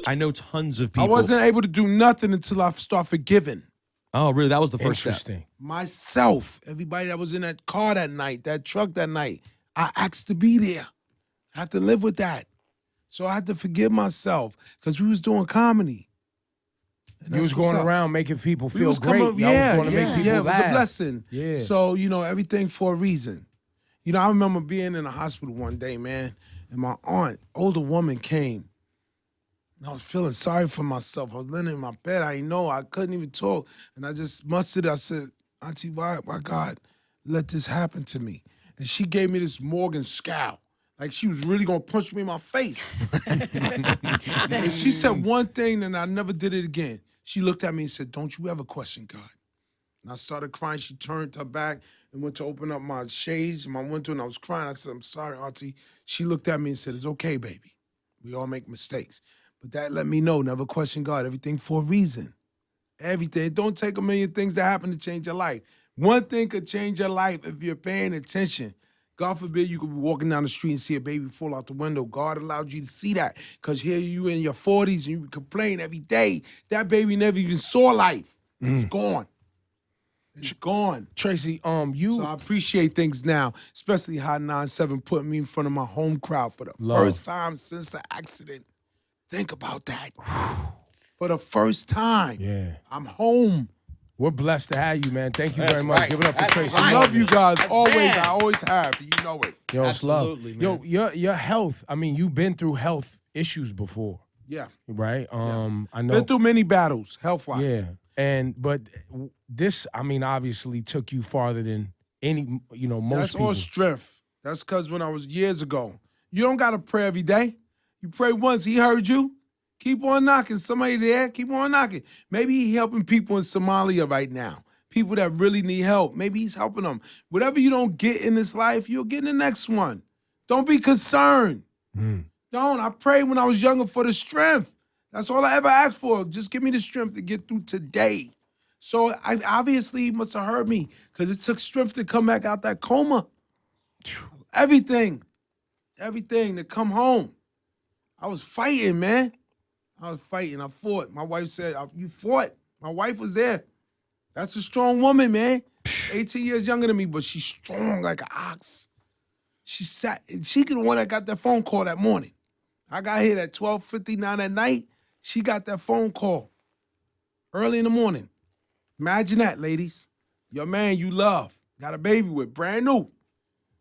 I know tons of people. I wasn't able to do nothing until I start forgiving. Oh, really? That was the first step. Interesting. Myself, everybody that was in that car that night, that truck that night, I asked to be there. I have to live with that. So I had to forgive myself because we was doing comedy. And You was that's what's going up. around making people We feel was great. coming, Y'all was going to make people it was laugh. a blessing. Yeah. So, everything for a reason. I remember being in the hospital one day, man, and my aunt, older woman, came. And I was feeling sorry for myself. I was laying in my bed. I didn't know. I couldn't even talk. And I just mustered. I said, Auntie, why God let this happen to me? And she gave me this Morgan scowl. Like she was really going to punch me in my face. And she said one thing, and I never did it again. She looked at me and said, don't you ever question God. And I started crying. She turned her back and went to open up my shades, my window, and I was crying. I said, I'm sorry, Auntie. She looked at me and said, it's okay, baby. We all make mistakes. But that let me know, never question God. Everything for a reason. Everything. It don't take a million things to happen to change your life. One thing could change your life if you're paying attention. God forbid you could be walking down the street and see a baby fall out the window. God allowed you to see that because here you in your 40s and you complain every day. That baby never even saw life. It's gone. It's gone. Tracy, So I appreciate things now, especially Hot 97 putting me in front of my home crowd for the Love. first time since the accident. Think about that. For the first time. Yeah. I'm home. We're blessed to have you, man. Thank you very much. right. Give it up for That's Tracy. I right. love you guys. That's Always. bad. I always have. You know it. Yo, it's love. Absolutely, man. Yo, your health, I mean, you've been through health issues before, Yeah. right? I know. Been through many battles, health-wise. Yeah. But this, I mean, obviously took you farther than any, most That's people. all strength. That's because when I was years ago, you don't got to pray every day. You pray once, he heard you. Keep on knocking. Somebody there, keep on knocking. Maybe he's helping people in Somalia right now. People that really need help. Maybe he's helping them. Whatever you don't get in this life, you'll get in the next one. Don't be concerned. Don't. I prayed when I was younger for the strength. That's all I ever asked for. Just give me the strength to get through today. So I obviously he must have heard me because it took strength to come back out that coma. Everything to come home. I was fighting, man. I was fighting. I fought. My wife said, you fought. My wife was there. That's a strong woman, man. 18 years younger than me, but she's strong like an ox. She sat, and she the one that got that phone call that morning. I got here at 12:59 at night. She got that phone call early in the morning. Imagine that, ladies. Your man you love, got a baby with, brand new.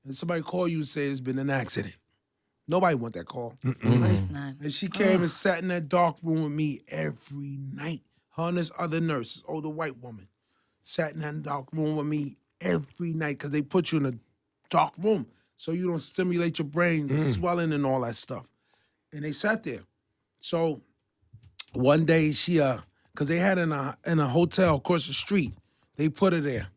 And somebody call you and say there's been an accident. Nobody want that call. Of course not. And she came and sat in that dark room with me every night. Her and this other nurse, this older white woman, sat in that dark room with me every night because they put you in a dark room so you don't stimulate your brain, the swelling and all that stuff. And they sat there. So one day she, because they had in a hotel across the street, they put her there.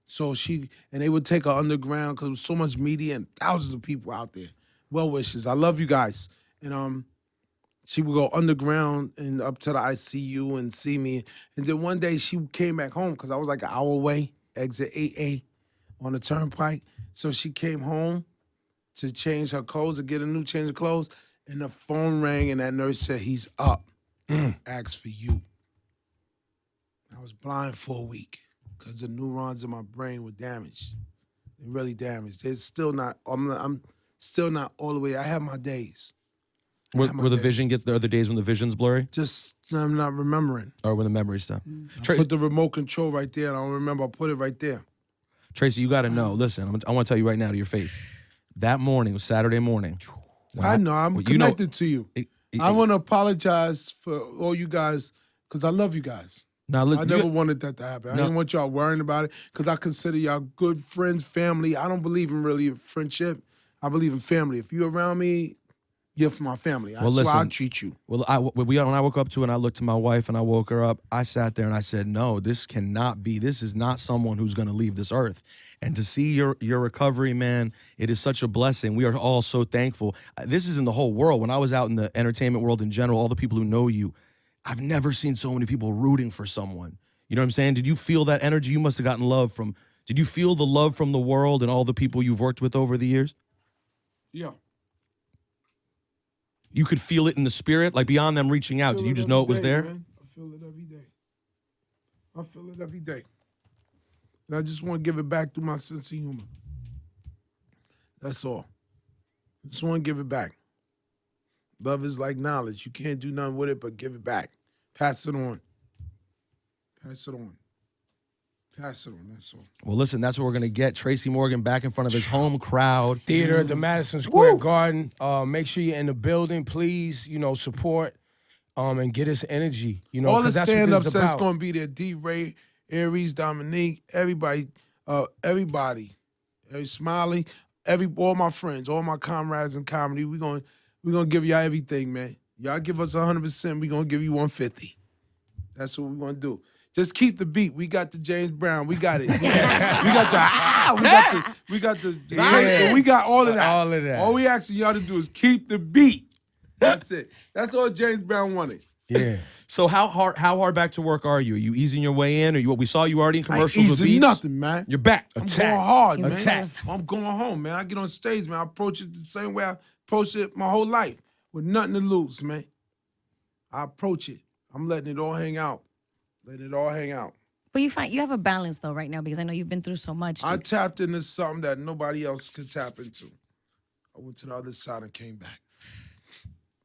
So and they would take her underground because there was so much media and thousands of people out there. Well wishes. I love you guys. And she would go underground and up to the ICU and see me. And then one day she came back home because I was like an hour away, exit 8A on the turnpike. So she came home to change her clothes, to get a new change of clothes. And the phone rang and that nurse said, he's up. Asked for you. I was blind for a week because the neurons in my brain were damaged. They're really damaged. They're still not, I'm still not all the way. I have my days. Where the vision gets, the other days when the vision's blurry? Just, I'm not remembering. Or when the memory's done? I put the remote control right there. I don't remember. I put it right there. Tracy, you got to know. Listen, I want to tell you right now to your face. That morning was Saturday morning. I know. I'm connected to you. I want to apologize for all you guys because I love you guys. Now, look, I never wanted that to happen. I didn't want y'all worrying about it because I consider y'all good friends, family. I don't believe in really friendship. I believe in family. If you're around me, you're for my family. That's why I treat you. Well, when I woke up to and I looked to my wife and I woke her up, I sat there and I said, no, this cannot be. This is not someone who's going to leave this earth. And to see your recovery, man, it is such a blessing. We are all so thankful. This is in the whole world. When I was out in the entertainment world in general, all the people who know you, I've never seen so many people rooting for someone. You know what I'm saying? Did you feel that energy? You must have gotten love from Did you feel the love from the world and all the people you've worked with over the years? Yeah. You could feel it in the spirit, like beyond them reaching out. Did you just know it was there? Man. I feel it every day. I feel it every day. And I just want to give it back through my sense of humor. That's all. Just want to give it back. Love is like knowledge. You can't do nothing with it but give it back. Pass it on. Pass it on. Pass it on, that's all. Well, listen, that's what we're going to get. Tracy Morgan back in front of his home crowd. Theater at the Madison Square Garden. Make sure you're in the building, please. support and get us energy. All the 'cause that's what stand-ups this is that's about. going to be there. D-Ray, Aries, Dominique, everybody, everybody. Smiley, all my friends, all my comrades in comedy. We're gonna give y'all everything, man. Y'all give us 100%, we're going to give you 150. That's what we're going to do. Just keep the beat. We got the James Brown. We got it. We got we got all of that. All of that. All we asking y'all to do is keep the beat. That's it. That's all James Brown wanted. Yeah. So how hard back to work are you? Are you easing your way in? Or we saw you already in I ain't commercials with easing beats? nothing, man. You're back. I'm Attack. going hard, man. Attack. I'm going home, man. I get on stage, man. I approach it the same way I approached it my whole life, with nothing to lose, man. I approach it. I'm letting it all hang out. Letting it all hang out. But you have a balance though right now because I know you've been through so much. I tapped into something that nobody else could tap into. I went to the other side and came back.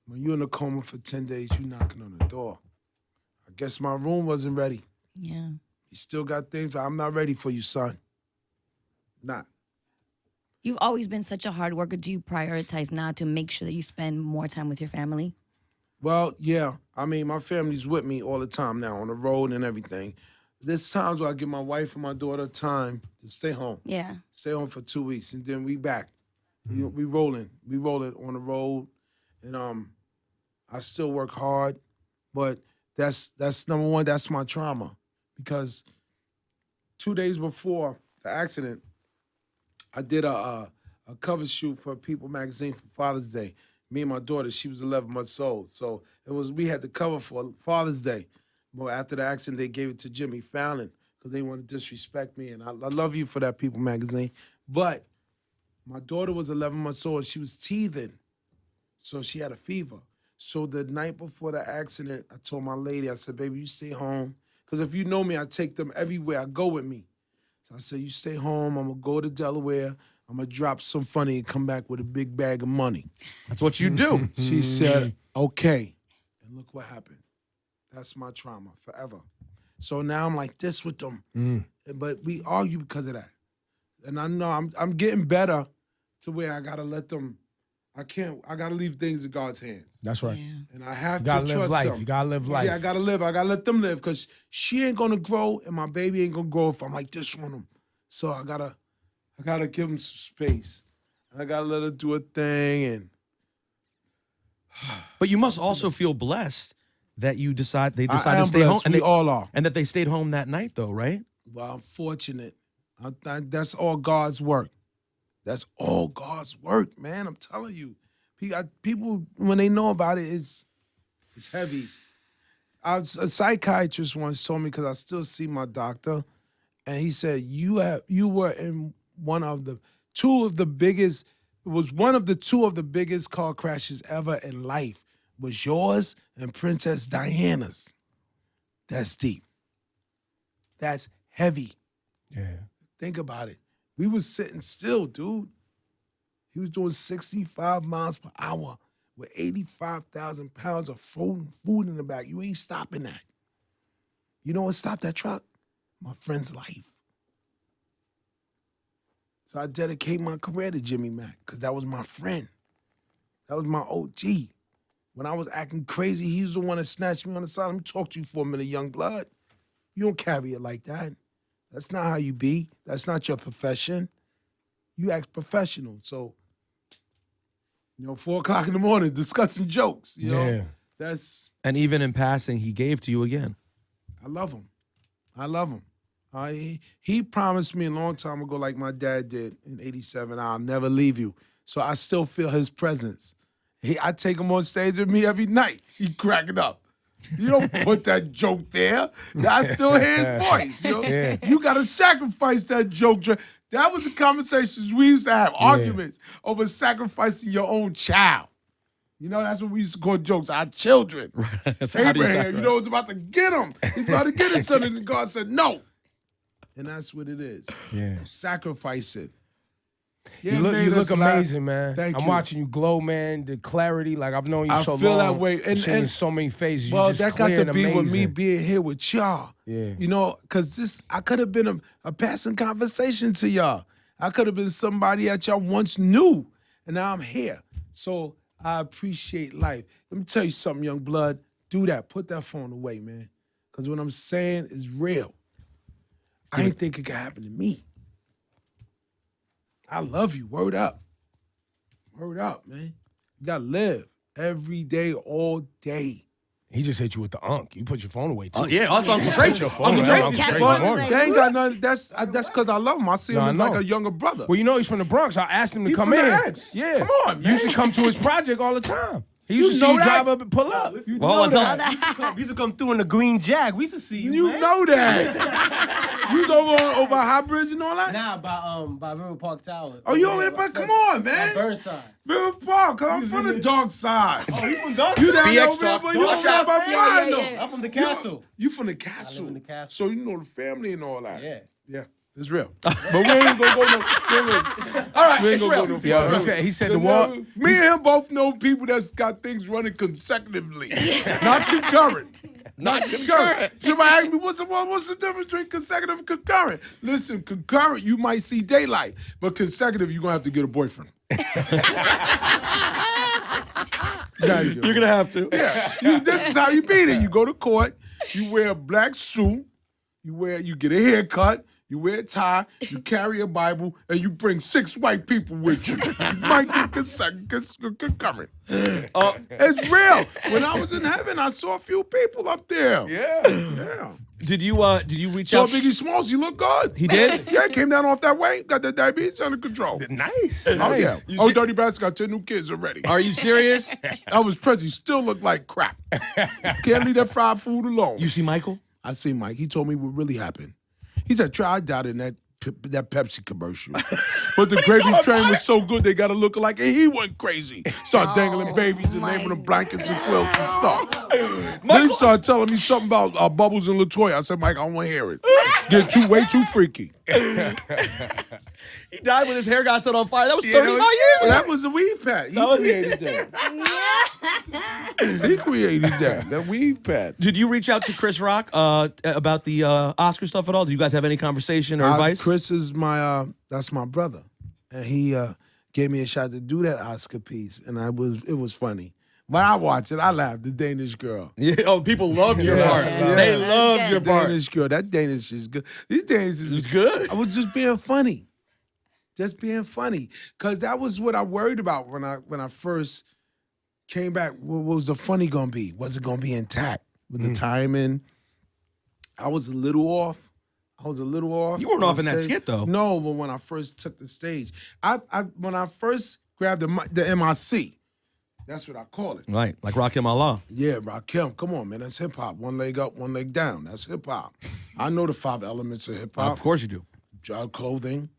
When you're in a coma for 10 days, you knocking on the door. I guess my room wasn't ready. Yeah. You still got things, but I'm not ready for you, son. Not. You've always been such a hard worker. Do you prioritize now to make sure that you spend more time with your family? Well, yeah. I mean, my family's with me all the time now, on the road and everything. There's times where I give my wife and my daughter time to stay home. Yeah. Stay home for 2 weeks, and then we back. We rolling. We rolling on the road. And I still work hard, but that's number one, that's my trauma. Because 2 days before the accident, I did a cover shoot for People magazine for Father's Day. Me and my daughter, she was 11 months old. So we had the cover for Father's Day. But after the accident, they gave it to Jimmy Fallon because they wanted to disrespect me. And I love you for that, People magazine. But my daughter was 11 months old and she was teething. So she had a fever. So the night before the accident, I told my lady, I said, baby, you stay home. Because if you know me, I take them everywhere. I go with me. So I said, you stay home. I'm going to go to Delaware. I'm going to drop some funny and come back with a big bag of money. That's what you do. She said, okay. And look what happened. That's my trauma forever. So now I'm like this with them. But we argue because of that. And I know I'm getting better to where I got to let them, I got to leave things in God's hands. That's right. Yeah. And I have You gotta to live trust life. them. You gotta live life. Yeah, I got to live. I got to let them live because she ain't going to grow and my baby ain't going to grow if I'm like this on them. So I got to give them some space. I got to let her do a thing. And But you must also feel blessed that they decided I to am stay home. blessed. We all are. And that they stayed home that night, though, right? Well, I'm fortunate. That's all God's work. That's all God's work, man. I'm telling you. People, when they know about it, it's heavy. A psychiatrist once told me, because I still see my doctor, and he said, you were in one of the two of the biggest car crashes ever in life. Was yours and Princess Diana's. That's deep. That's heavy. Yeah. Think about it. We was sitting still, dude. He was doing 65 miles per hour with 85,000 pounds of frozen food in the back. You ain't stopping that. You know what stopped that truck? My friend's life. So I dedicate my career to Jimmy Mack because that was my friend. That was my OG. When I was acting crazy, he was the one that snatched me on the side. Let me talk to you for a minute, young blood. You don't carry it like that. That's not how you be. That's not your profession. You act professional. So, 4 o'clock in the morning, discussing jokes, you know? Yeah. That's, And even in passing, he gave to you again. I love him. I love him. He promised me a long time ago, like my dad did in 87, I'll never leave you. So I still feel his presence. I take him on stage with me every night. He cracking up. You don't put that joke there. I still hear his voice. You know? Yeah. You got to sacrifice that joke. That was the conversations we used to have, arguments over sacrificing your own child. You know, that's what we used to call jokes, our children. So how do you Abraham, sacrifice? you know, was about to get him. He's about to get his son, and God said no. And that's what it is. Yeah. Sacrifice it. You Yeah, look, made you us look laugh. amazing, man. Thank I'm you. watching you glow, man. The clarity, like I've known you I so feel long. that way. I've seen And so many faces. well, you just that got clear to and be with me amazing. being here with y'all. Yeah. You know, because I could have been a passing conversation to y'all. I could have been somebody that y'all once knew, and now I'm here. So I appreciate life. Let me tell you something, young blood. Do that. Put that phone away, man. Because what I'm saying is real. I ain't think it could happen to me. I love you. Word up. Word up, man. You gotta live every day, all day. He just hit you with the unk. You put your phone away too. Yeah, that's Uncle Tracy. your phone Uncle away. Tracy's Uncle phone. Tracy Morgan. They ain't got nothing. That's because I love him. I see him No, I as like know. a younger brother. Well, you know he's from the Bronx. I asked him to He come from in. the X. Yeah. Come on, He used to man. come to his project all the time. He used You to see know you that? drive up and pull up. You Well, know until- that. We used to come through in the green Jag. We used to see you. You man. know that. You was over High Bridge and all that? Nah, by River Park Tower. Oh, you over there? But come on, By man. Burnside. River Park, cause I'm from the dark side. Oh, you from Dawson? You down there BX over there, talk. but you Watch over there out. by fine, though. I'm from the castle. You from the castle. in the castle. So you know the family and all that. Yeah. Yeah. It's real. But we ain't gonna go no. All right, We ain't it's gonna real. go no Yo, further. he said the You wall. know, me and him both know people that's got things running consecutively, not concurrent. Not concurrent. Somebody asked me, what's the difference between consecutive and concurrent? Listen, concurrent, you might see daylight, but consecutive, you're gonna have to get a boyfriend. You're gonna have to. Yeah, this is how you beat it. You go to court, you wear a black suit, you get a haircut, you wear a tie, you carry a Bible, and you bring 6 white people with you. You might get concurrent. It's real. When I was in heaven, I saw a few people up there. Yeah. Did you reach Saw out? Biggie Smalls, he looked good. He did? Yeah, came down off that way, got that diabetes under control. Nice. Oh, nice. yeah. You Oh, see- Dirty Bastard got 10 new kids already. Are you serious? I was pressed. He still looked like crap. Can't leave that fried food alone. You see Michael? I see Mike. He told me what really happened. He said, "Try I doubt in that Pepsi commercial, but the gravy train was so good they got to look alike, and he went crazy. Start dangling babies and naming them blankets and quilts and stuff. Then he started telling me something about Bubbles and LaToya. I said, Mike, I don't want to hear it. Get way too freaky. He died when his hair got set on fire. That was 35 years ago. That was the weave pad. He created that. He created that weave pad. Did you reach out to Chris Rock about the Oscar stuff at all? Do you guys have any conversation or advice? Chris is that's my brother, and he gave me a shot to do that Oscar piece, and it was funny. When I watched it, I laughed. The Danish girl. Yeah. Oh, people loved your Yeah. part. Yeah. They loved your part. Danish girl. That Danish is good. These Danish is good. I was just being funny. Just being funny. Cause that was what I worried about when I first came back. What was the funny gonna be? Was it gonna be intact with the timing? I was a little off. You weren't off in that skit, though. No, but when I first took the stage, when I first grabbed the MIC, that's what I call it. Right, like Rakim Allah. Yeah, Rakim, come on, man. That's hip hop. One leg up, one leg down. That's hip hop. I know the 5 elements of hip hop. Of course you do. Clothing.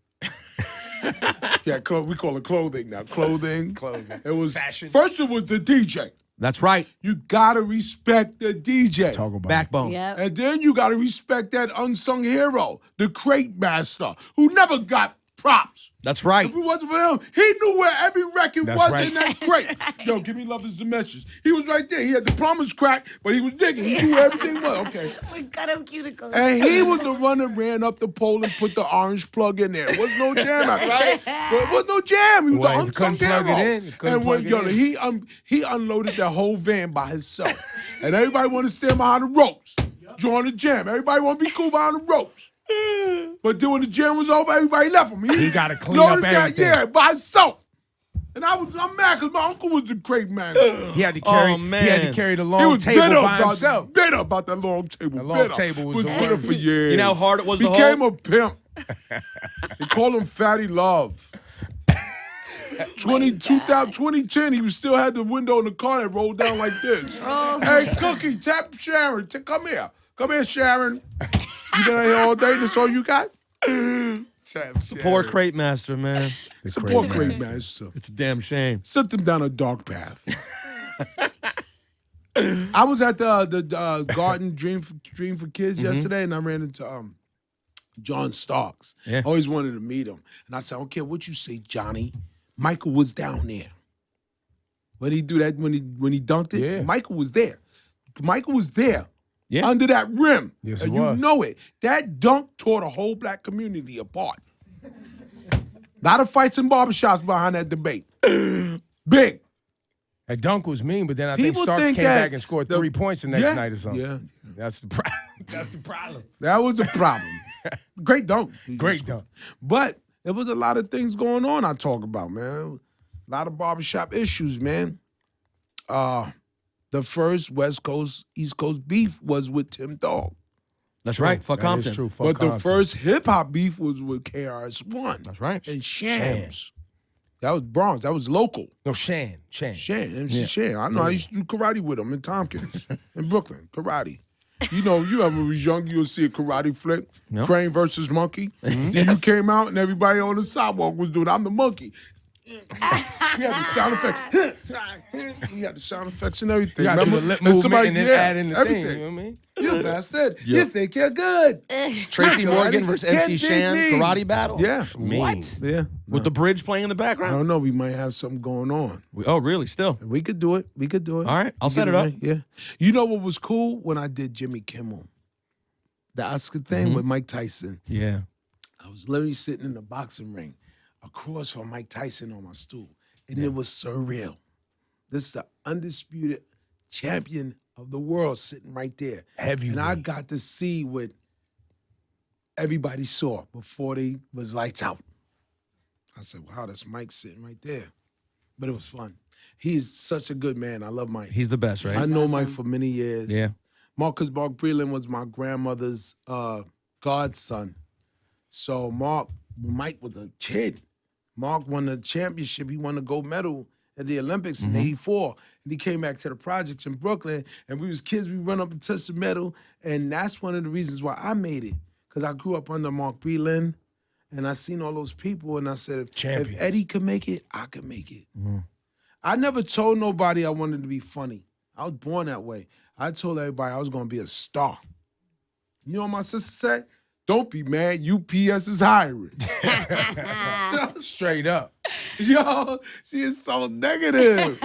Yeah, we call it clothing now. Clothing. It was Fashion. First, it was the DJ. That's right. You gotta respect the DJ. Talk about Backbone. Yep. And then you gotta respect that unsung hero, the crate master, who never got props. That's right. If it wasn't for him, he knew where every record That's was right. in that crate. Yo, give me Love is the Message. He was right there. He had the plumber's crack, but he was digging. He knew where everything was. Okay. We cut him cuticles. And he was the one that ran up the pole and put the orange plug in there. There was no jam, right? There was no jam. He was Well, the if you unsung couldn't plug it hero. in, you couldn't And when plug it in. he unloaded the whole van by himself, and everybody wanted to stand behind the ropes, join the jam. Everybody want to be cool behind the ropes. But then when the jam was over, everybody left him. He gotta clean loaded up that, everything. yeah, by himself. And I'm mad because my uncle was the great man. He had to carry. Oh, man. He had to carry the He long was table by himself. bitter about that long table. The long bitter. table was the bitter worst. for years. You know how hard it was to Became hold? a pimp. They call him Fatty Love. 2010, he was still had the window in the car that rolled down like this. Oh. Hey, Cookie, tap Sharon. Come here. Come here, Sharon. You been out here all day? That's all you got? Tap Poor crate master, man. Support Crate Master. It's a damn shame. Sent them down a dark path. I was at the Garden Dream for Kids yesterday, and I ran into John Starks. Yeah. I always wanted to meet him. And I said, I don't care what you say, Johnny. Michael was down there. When he do that, when he dunked it, Yeah. Michael was there. Michael was there. Yeah. Under that rim. Yes, and he you was. know it. That dunk tore the whole black community apart. Lot of fights in barbershops behind that debate. Big. That dunk was mean, but then I People think Starks think came that back and scored the- 3 points the next Yeah, night or something. yeah. That's the problem. That's the problem. That was the problem. Great dunk. Great dunk. But there was a lot of things going on I talk about, man. A lot of barbershop issues, man. The first West Coast, East Coast beef was with Tim Dog. That's right. Fuck That Compton. is true. Fuck But the Compton. first hip-hop beef was with KRS-One. That's right. And Shams. That was Bronx. That was local. No, Shan. MC Shan. I know. I used to do karate with him in Tompkins, in Brooklyn. Karate. You know, you ever was young, you'll see a karate flick, Yep. Crane versus Monkey. Then you came out and everybody on the sidewalk was doing, I'm the monkey. You had the sound effects. You had the sound effects and everything. You gotta do the lip movement and then add in the thing. You know what I mean? You bastard. You think you're good. Tracy Morgan versus Can't MC dig Shan me. karate battle. Yeah. What? Yeah. With the bridge playing in the I background. don't know. We might have something going on. Oh, really? Still. We could do it. All right, I'll We set get it up. right. Yeah. You know what was cool? When I did Jimmy Kimmel. The Oscar thing with Mike Tyson. Yeah. I was literally sitting in the boxing ring across from Mike Tyson on my stool. And it was surreal. This is the undisputed champion of the world sitting right there. Heavyweight. And I got to see what everybody saw before they was lights out. I said, wow, that's Mike sitting right there. But it was fun. He's such a good man. I love Mike. He's the best, right? I know Mike for many years. Yeah. Marcus Mark Breland was my grandmother's godson. So when Mike was a kid, Mark won the championship. He won the gold medal at the Olympics in '84. And he came back to the projects in Brooklyn. And we was kids, we run up and touch the medal. And that's one of the reasons why I made it. Because I grew up under Mark Breland. And I seen all those people. And I said, if Champions. Eddie could make it, I could make it. I never told nobody I wanted to be funny. I was born that way. I told everybody I was going to be a star. You know what my sister said? Don't be mad. UPS is hiring. Straight up. Yo, she is so negative.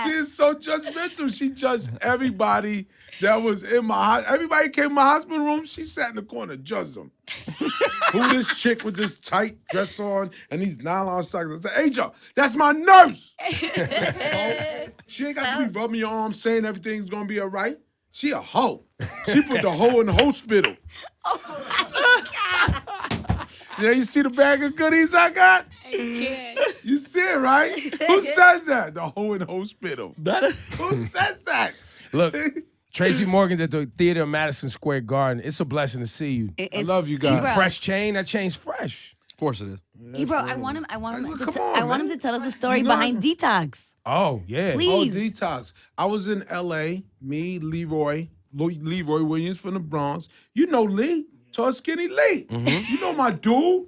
She is so judgmental. She judged everybody that was in my hospital. Everybody came in my hospital room. She sat in the corner, judged them. Who this chick with this tight dress on and these nylon stockings? I said, Aja, that's my nurse. She ain't got to be rubbing your arm saying everything's going to be all right. She a hoe. She put the hoe in the hospital. Yeah, you see the bag of goodies I got? You see it, right? Who says that? The hoe in the hospital. Who says that? Look, Tracy Morgan's at the theater in Madison Square Garden. It's a blessing to see you. I love you guys. Ebro. Fresh chain, that chain's fresh. Of course it is. Ebro, I want him. I want him. Come To, on, I want him man. to tell us a story You know behind Detox. Oh, yeah. Please. Oh, Detox. I was in L.A., me, Leroy Williams from the Bronx. You know Lee, tall, skinny Lee. You know my dude.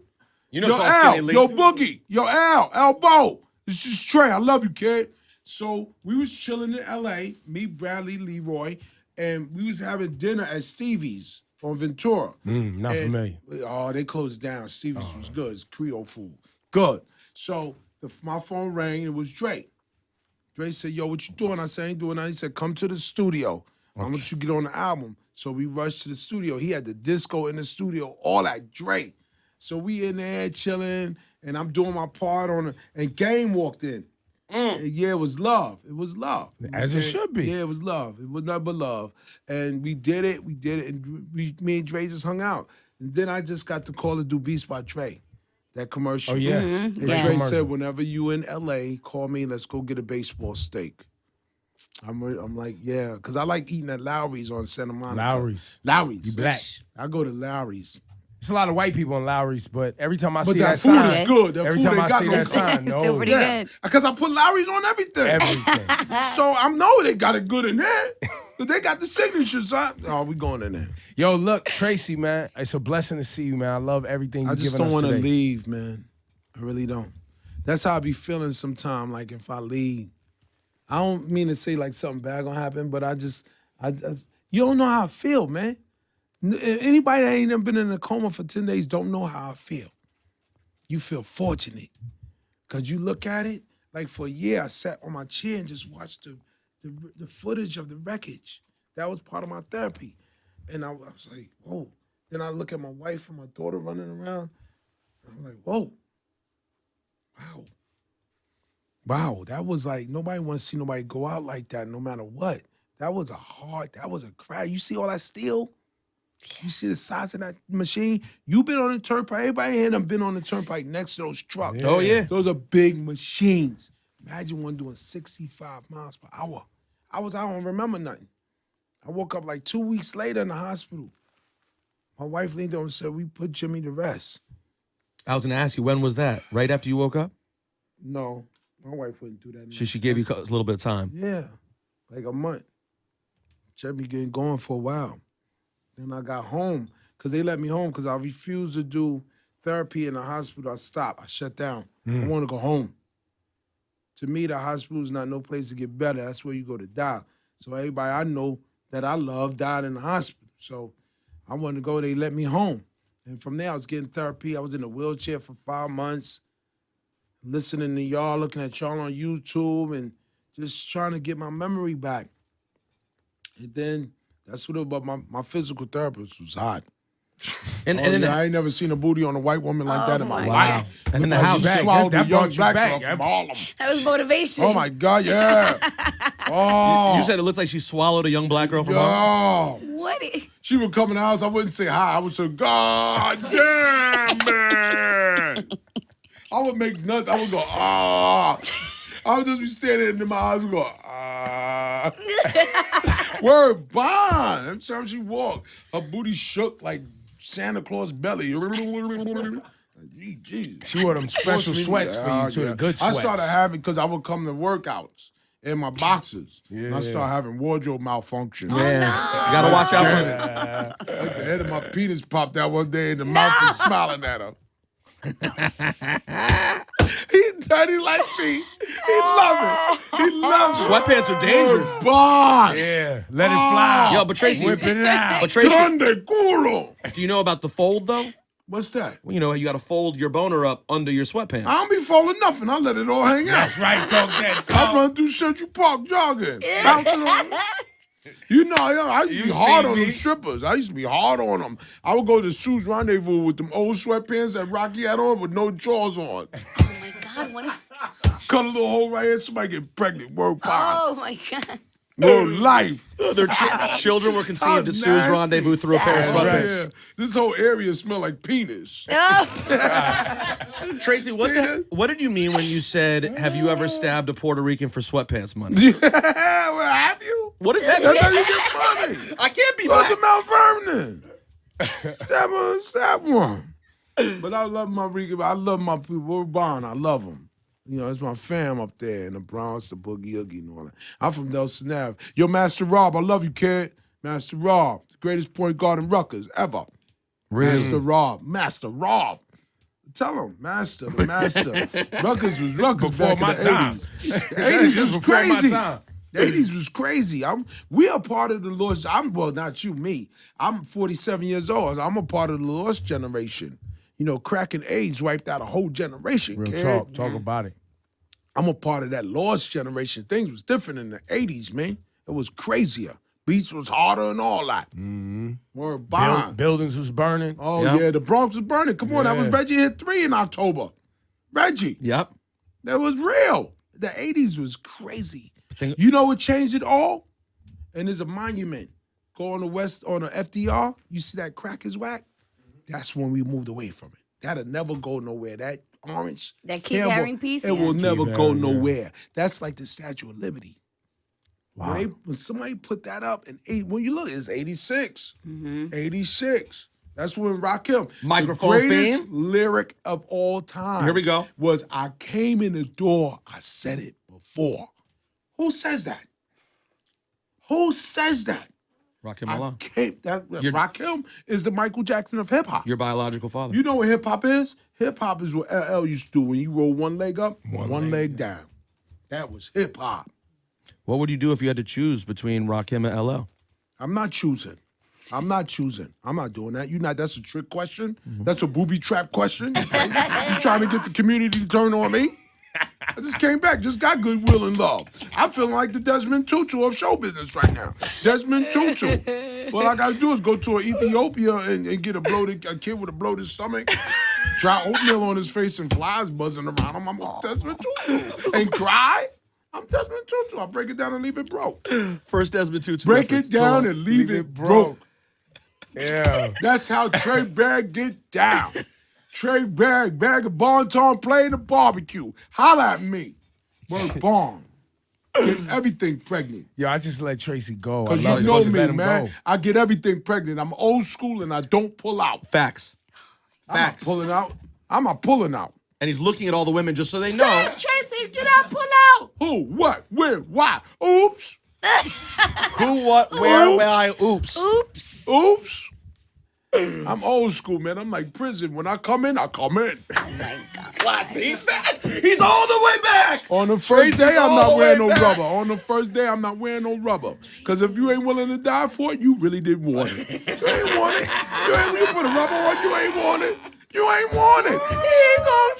You know Yo, Tall Al, Skinny Lee. yo, Boogie, yo, Elbow. This is Trey. I love you, kid. So we was chilling in L.A., me, Bradley, Leroy, and we was having dinner at Stevie's on Ventura. Not familiar. Oh, they closed down. Stevie's was good. It's Creole food. Good. So my phone rang. It was Drake. Drake said, yo, what you doing? I said, I ain't doing nothing. He said, come to the studio. I want you to get on the album. So we rushed to the studio. He had the disco in the studio, all that Drake. So we in there chilling, and I'm doing my part on it. And Game walked in. And yeah, it was love. It was love. As it should be. Yeah, it was love. It was nothing but love. And we did it. And me and Dre just hung out. And then I just got the call to do Beats by Dre, that commercial. Oh, yes. And Great Dre commercial. said, whenever you in L.A., call me. Let's go get a baseball steak. I'm like, yeah, because I like eating at Lowry's on Santa Monica. Lowry's. Lowry's. You black. I go to Lowry's. It's a lot of white people in Lowry's, but every time I But see that that food sign, is good. That every food time ain't I got see no that sign. sign, Still no, pretty Yeah, good. because I put Lowry's on everything. everything. So I know they got it good in there. But they got the signatures. Oh, we going in there. Yo, look, Tracy, man, it's a blessing to see you, man. I love everything I you've just given don't us want to today. leave, man. I really don't. That's how I be feeling sometimes. Like if I leave, I don't mean to say like something bad gonna happen, but I just you don't know how I feel, man. Anybody that ain't never been in a coma for 10 days don't know how I feel. You feel fortunate. Cause you look at it, like for a year I sat on my chair and just watched the footage of the wreckage. That was part of my therapy. And I was like, whoa. Then I look at my wife and my daughter running around. I'm like, whoa. Wow. Wow, that was like, nobody wants to see nobody go out like that no matter what. That was a crash. You see all that steel? You see the size of that machine? You been on the turnpike. Everybody here done been on the turnpike next to those trucks. Oh, yeah. Those are big machines. Imagine one doing 65 miles per hour. I don't remember nothing. I woke up like 2 weeks later in the hospital. My wife leaned over and said, we put Jimmy to rest. I was gonna ask you, when was that? Right after you woke up? No, my wife wouldn't do that. She gave you a little bit of time. Yeah, like a month. Checked getting going for a while. Then I got home because they let me home because I refused to do therapy in the hospital. I stopped. I shut down. I want to go home. To me, the hospital is not no place to get better. That's where you go to die. So everybody I know that I love died in the hospital. So I wanted to go. They let me home. And from there, I was getting therapy. I was in a wheelchair for 5 months, listening to y'all, looking at y'all on YouTube, and just trying to get my memory back. And then that's what it was about. My physical therapist was hot. And I ain't never seen a booty on a white woman like that in my my life. And in the Because house. she That swallowed brought a young you black back. girl from Harlem. That was motivation. Oh my God, yeah. Oh. You said it looked like she swallowed a young black girl from Harlem? Yeah. What? She would come in the house, I wouldn't say hi. I would say, God damn, man. I would make nuts. I would go, ah. I would just be standing in my eyes and go, ah. Word bond. Every time she walked, her booty shook like Santa Claus belly. Jeez. She wore them special sweats for you, too, the good I sweats. started having, because I would come to workouts in my boxers. And I started having wardrobe malfunction. Yeah. You gotta watch out for that. Like the head of my penis popped out one day and the mouth was smiling at her. He's dirty like me. He love it. He loves it. Sweatpants are dangerous. Word bond. Yeah, let it fly. Yo, but Tracy, Whipping it out. but Tracy, Grande culo. do you know about the fold though? What's that? Well, you know, you gotta fold your boner up under your sweatpants. I don't be folding nothing. I let it all hang out. That's right, talk that I talk. run through Central Park jogging. Bouncing on. You know, I used to be hard on them strippers. I used to be hard on them. I would go to Sue's Rendezvous with them old sweatpants that Rocky had on with no drawers on. Oh my God, what? Cut a little hole right here, somebody get pregnant. Word pie. Oh my God. Word life. Their children were conceived at Sue's nasty. Rendezvous through a pair of Right sweatpants. here. This whole area smell like penis. Oh. Tracy, what did you mean when you said, "Have you ever stabbed a Puerto Rican for sweatpants money"? Yeah, well, have you? What is that? That's how you get money. I can't be Go black. to Mount Vernon. Stab one. But I love my Rican. I love my people. We're bond. I love them. You know, it's my fam up there in the Bronx, the Boogie Oogie and all that. I'm from Delson Ave. Yo, Master Rob, I love you, kid. Master Rob, the greatest point guard in Rutgers ever. Really? Master Rob. Tell him, Master, the Master. Rutgers was Rutgers Before back my in the time. 80s. The 80s was Before my crazy. time. The 80s was crazy. We are part of the lost. Well, not you, me. I'm 47 years old. I'm a part of the lost generation. You know, crack and AIDS wiped out a whole generation. Real kid. talk about it. I'm a part of that lost generation. Things was different in the 80s, man. It was crazier. Beats was harder and all that. Word bond. Buildings was burning. Oh, Yep. yeah, the Bronx was burning. Come on, that was Yeah. Reggie hit 3 in October. Reggie. Yep. That was real. The 80s was crazy. Think- You know what changed it all? And there's a monument. Go on the west, on the FDR, you see that crack is whack? That's when we moved away from it. That'll never go nowhere. That orange. That Keith camel, Haring piece? It Yeah. will never Keith go Haring, yeah. nowhere. That's like the Statue of Liberty. Wow. When somebody put that up in when you look, it's 86. 86. That's when Rakim, Microphone the greatest fame? lyric of all time. Here we go. Was I came in the door, I said it before. Who says that? Who says that? Rakim I Allah, came. Rakim is the Michael Jackson of hip hop. your biological father. You know what hip hop is? Hip hop is what LL used to do when you roll one leg up, one leg down. That was hip hop. What would you do if you had to choose between Rakim and LL? I'm not choosing. I'm not doing that. That's a trick question. That's a booby trap question. You trying to get the community to turn on me? I just came back, just got goodwill and love. I'm feeling like the Desmond Tutu of show business right now. Desmond Tutu. All I gotta do is go to Ethiopia and get a kid with a bloated stomach, try oatmeal on his face and flies buzzing around him. I'm Desmond Tutu. And cry? I'm Desmond Tutu. I break it down and leave it broke. First Desmond Tutu. Break reference. it down So, and leave it broke. Yeah. That's how Trey Bag get down. Trey Bag of Bonton playing the barbecue. Holla at me. Word bomb. Get everything pregnant. Yo, I just let Tracy go. I Because love you it. know Just me, let him man. go. I get everything pregnant. I'm old school and I don't pull out. Facts. I'm not Facts. pulling out. I'm not pulling out. And he's looking at all the women just so they know. Tracy, get out, pull out. Who, what, where, why? Oops. Who, what, where, Oops. why, oops. Oops. Oops. I'm old school, man. I'm like prison. When I come in, I come in. Oh my God. Classy. He's back. He's all the way back. On the first day, I'm all not the wearing way no back. rubber. On the first day, I'm not wearing no rubber. Because if you ain't willing to die for it, you really didn't want it. You ain't want it. You put a rubber on, you ain't want it. You ain't want it. He ain't gonna